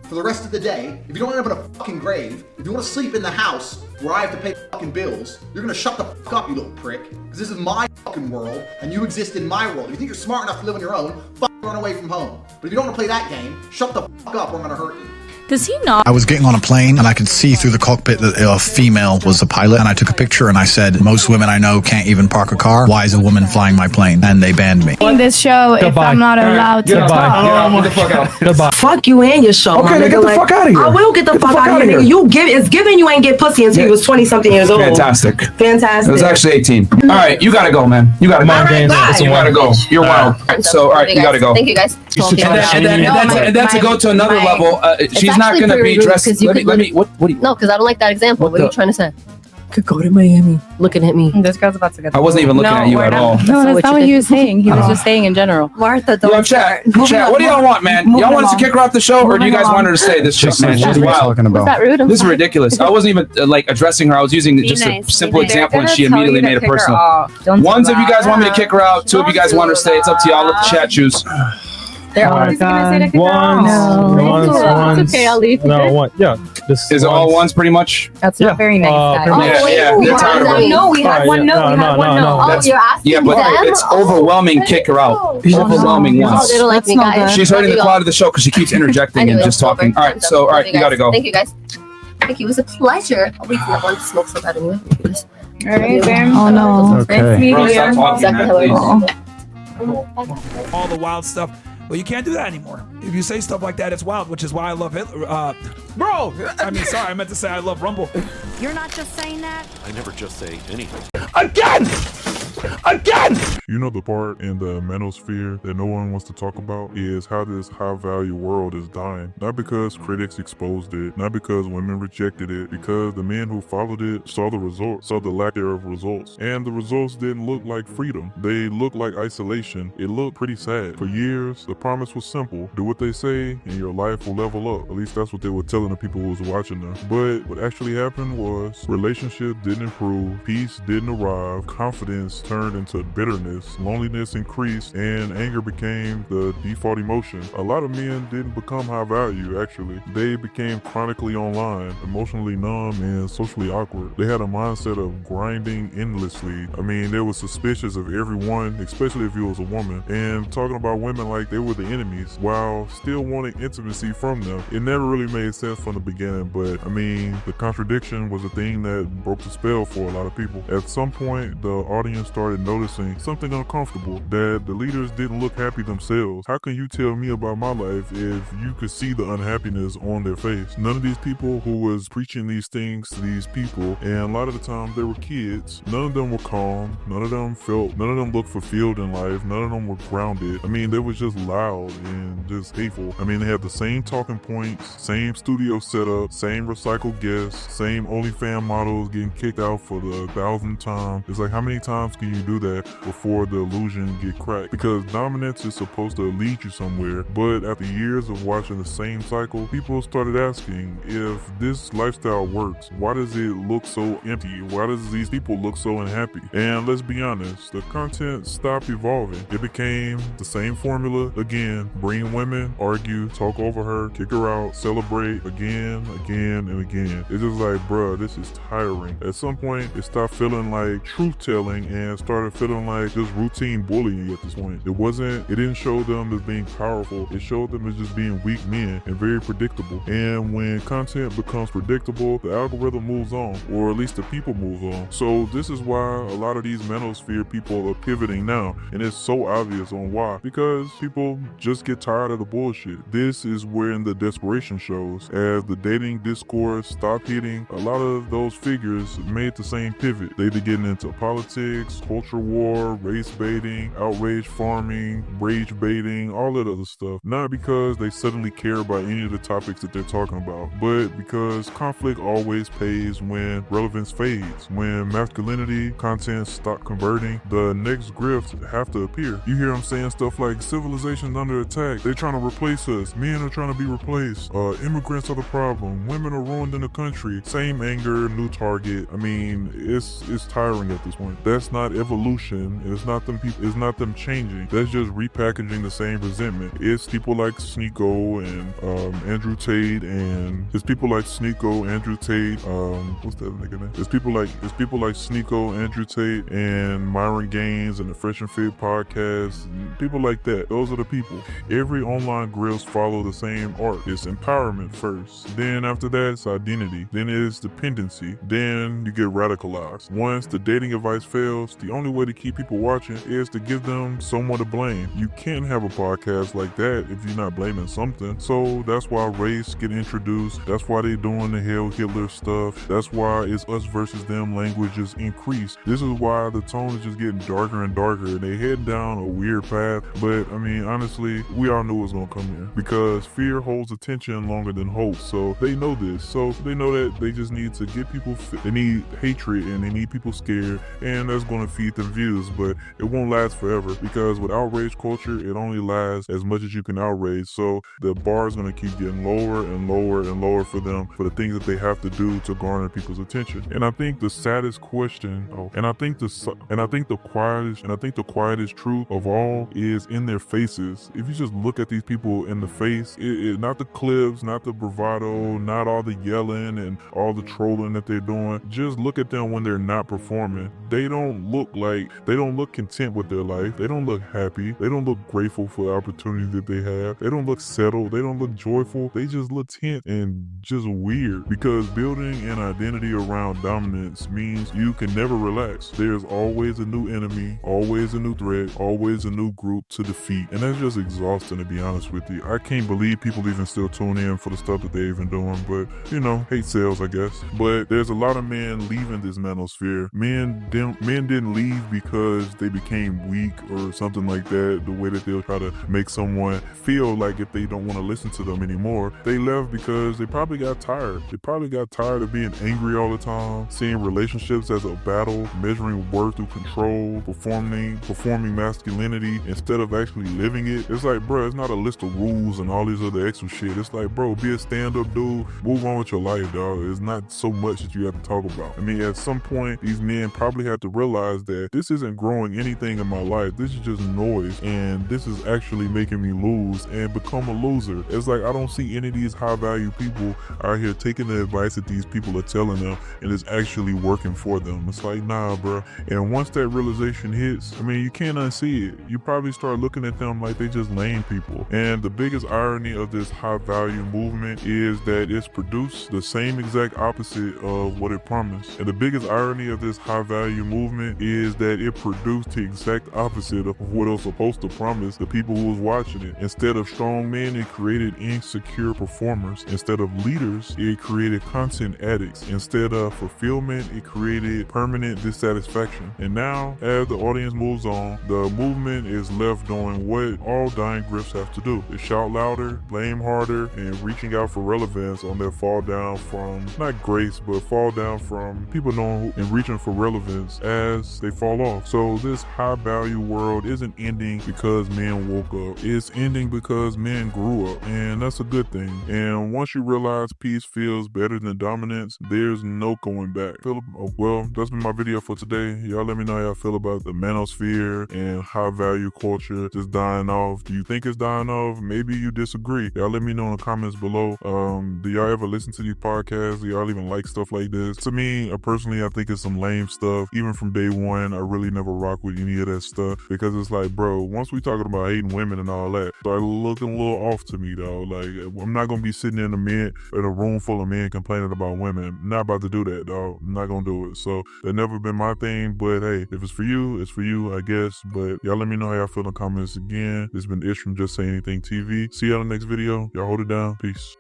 for the rest of the day, if you don't end up in a fucking grave, if you want to sleep in the house where I have to pay fucking bills, you're gonna shut the fuck up, you little prick. Because this is my fucking world, and you exist in my world. If you think you're smart enough to live on your own, fucking run away from home. But if you don't want to play that game, shut the fuck up or I'm gonna hurt you. Does he not? I was getting on a plane and I could see through the cockpit that a female was the pilot, and I took a picture and I said, most women I know can't even park a car. Why is a woman flying my plane? And they banned me. In this show, if I'm not allowed to talk. Get the fuck out. Goodbye. Fuck you and your show. Okay, then get the fuck out of here. I will get the fuck out of here, nigga. It's given you ain't get pussy until you was 20-something years old. Fantastic. Fantastic. It was actually 18. All right, you gotta go, man. You gotta go. All right, bye. You gotta go. You're wild. So, all right, you gotta go. Thank you guys. And then to go to another level, she's not gonna be dressed. What do you? No, because I don't like that example. What are you trying to say? Could go to Miami. Looking at me. This girl's about to get. I wasn't even looking at you at all. No, that's not what he was saying. He was just saying in general. Martha, Yo, chat, what do y'all want, man? Y'all want us to kick her off the show, or do you guys want her to stay? This chick, man, she's wild. Was that rude? This is ridiculous. I wasn't even like addressing her. I was using just a simple example, and she immediately made it personal. Ones of you guys want me to kick her out. Two of you guys want her to stay. It's up to y'all. Let the chat choose. They're always gonna say to kick her out. It's okay, I'll leave. No, one. Yeah. Is it all ones pretty much? That's not very nice. Yeah, they're tired of her. No, we had one no. We had one no. Oh, you're asking Yeah, but them? it's overwhelming. Kick her out. Overwhelming Oh, ones. they don't like me, guys. She's hurting the quality of the show because she keeps interjecting and just talking. All right, so all right, you gotta go. Thank you, guys. Thank you. It was a pleasure. I'll wait for that one to smoke so bad anyway. All right, Bam. Oh no. Okay. Nice meeting Bro, you. stop talking, man, please. all the wild stuff. But you can't do that anymore. If you say stuff like that, it's wild, which is why I love Hitler. Bro, I mean, sorry, I meant to say I love Rumble. You're not just saying that? I never just say anything. Again! You know, the part in the Manosphere that no one wants to talk about is how this high-value world is dying. Not because critics exposed it, not because women rejected it, because the men who followed it saw the results, saw the lack thereof results. And the results didn't look like freedom. They looked like isolation. It looked pretty sad. For years, the promise was simple. Do what they say and your life will level up. At least that's what they were telling the people who was watching them. But what actually happened was relationships didn't improve, peace didn't arrive, confidence turned into bitterness, loneliness increased, and anger became the default emotion. A lot of men didn't become high value, actually. They became chronically online, emotionally numb, and socially awkward. They had a mindset of grinding endlessly. I mean, they were suspicious of everyone, especially if you was a woman, and talking about women like they were the enemies, while still wanting intimacy from them. It never really made sense from the beginning, but I mean, the contradiction was the thing that broke the spell for a lot of people. At some point, the audience started noticing something uncomfortable, that the leaders didn't look happy themselves. How can you tell me about my life if you could see the unhappiness on their face? None of these people who was preaching these things to these people, and a lot of the time they were kids, none of them were calm, none of them looked fulfilled in life, none of them were grounded. I mean, they were just loud and just hateful. I mean, they had the same talking points, same studio setup, same recycled guests, same OnlyFans models getting kicked out for the 1,000th time. It's like, how many times can you do that before the illusion get cracked? Because dominance is supposed to lead you somewhere, but after years of watching the same cycle, people started asking, if this lifestyle works, why does it look so empty? Why does these people look so unhappy? And let's be honest, the content stopped evolving. It became the same formula again: bring women, argue, talk over her, kick her out, celebrate again, and again. It's just like, bruh, this is tiring. At some point, it stopped feeling like truth-telling and started feeling like just routine bullying at this point. It didn't show them as being powerful. It showed them as just being weak men and very predictable. And when content becomes predictable, the algorithm moves on, or at least the people move on. So this is why a lot of these Manosphere people are pivoting now, and it's so obvious on why. Because people just get tired of the bullshit. This is where the desperation shows. As the dating discourse stopped hitting, a lot of those figures made the same pivot. They began getting into politics, culture war, race baiting, outrage farming, rage baiting, all that other stuff. Not because they suddenly care about any of the topics that they're talking about, but because conflict always pays when relevance fades. When masculinity content stop converting, the next grift have to appear. You hear them saying stuff like, civilization's under attack, they're trying to replace us, men are trying to be replaced, immigrants are the problem, women are ruined in the country, same anger, new target. I mean, it's tiring at this point. That's not evolution. It's not them people. It's not them changing. That's just repackaging the same resentment. It's people like Sneeko and Andrew Tate, and it's people like Sneeko, Andrew Tate. What's that nigga name? It's people like Sneeko, Andrew Tate, and Myron Gaines, and the Fresh and Fit podcast. People like that. Those are the people. Every online grills follow the same arc. It's empowerment first. Then after that, it's identity. Then it's dependency. Then you get radicalized. Once the dating advice fails, the only way to keep people watching is to give them someone to blame. You can't have a podcast like that if you're not blaming something. So that's why race get introduced. That's why they doing the Hail Hitler stuff. That's why it's us versus them languages increase. This is why the tone is just getting darker and darker, and they head down a weird path. But I mean, honestly, we all knew it was gonna come here because fear holds attention longer than hope. So they know this. So they know that they just need to get people. They need hatred and they need people scared, and that's gonna feed them views. But it won't last forever because with outrage culture, it only lasts as much as you can outrage. So the bar is gonna keep getting lower and lower and lower for them for the things that they have to do to garner people's attention. And I think the saddest question, and I think the quietest truth of all is in their faces. If you just look at these people in the face, not the clips, not the bravado, not all the yelling and all the trolling that they're doing. Just look at them when they're not performing. They don't look content with their life. They don't look happy. They don't look grateful for the opportunity that they have. They don't look settled. They don't look joyful. They just look tense and just weird, because building an identity around dominance means you can never relax. There's always a new enemy, always a new threat, always a new group to defeat. And that's just exhausting, to be honest with you. I can't believe people even still tune in for the stuff that they're even doing, but you know, hate sales, I guess. But there's a lot of men leaving this manosphere. Men didn't leave because they became weak or something like that, the way that they'll try to make someone feel like if they don't want to listen to them anymore. They left because they probably got tired. They probably got tired of being angry all the time, seeing relationships as a battle, measuring worth through control, performing masculinity instead of actually living it. It's like, bro, it's not a list of rules and all these other extra shit. It's like, bro, be a stand-up dude, move on with your life, dog. It's not so much that you have to talk about. I mean, at some point, these men probably have to realize that this isn't growing anything in my life. This is just noise, and this is actually making me lose and become a loser. It's like, I don't see any of these high-value people out here taking the advice that these people are telling them and it's actually working for them. It's like, nah, bro. And once that realization hits, I mean, you can't unsee it. You probably start looking at them like they just lame people. And the biggest irony of this high-value movement is that it's produced the same exact opposite of what it promised. And the biggest irony of this high-value movement is that it produced the exact opposite of what it was supposed to promise the people who was watching it. Instead of strong men, it created insecure performers. Instead of leaders, it created content addicts. Instead of fulfillment, it created permanent dissatisfaction. And now, as the audience moves on, the movement is left doing what all dying grifts have to do. They shout louder, blame harder, and reaching out for relevance on their fall down from, not grace, but fall down from people knowing and reaching for relevance as they fall off. So this high value world isn't ending because men woke up. It's ending because men grew up, and that's a good thing. And once you realize peace feels better than dominance, there's no going back. Well, that's been my video for today. Y'all let me know how y'all feel about the manosphere and high value culture just dying off. Do you think it's dying off? Maybe you disagree. Y'all let me know in the comments below. Do y'all ever listen to these podcasts? Do y'all even like stuff like this? To me, personally, I think it's some lame stuff. Even from day one, I really never rock with any of that stuff, because it's like, bro, once we talking about hating women and all that, start looking a little off to me, though. Like, I'm not gonna be sitting in a room full of men complaining about women. I'm not about to do that, dog. I'm not gonna do it. So that never been my thing. But hey, if it's for you, it's for you, I guess. But y'all let me know how y'all feel in the comments. Again, this has been Ish from Just Say Anything TV. See y'all in the next video. Y'all hold it down. Peace.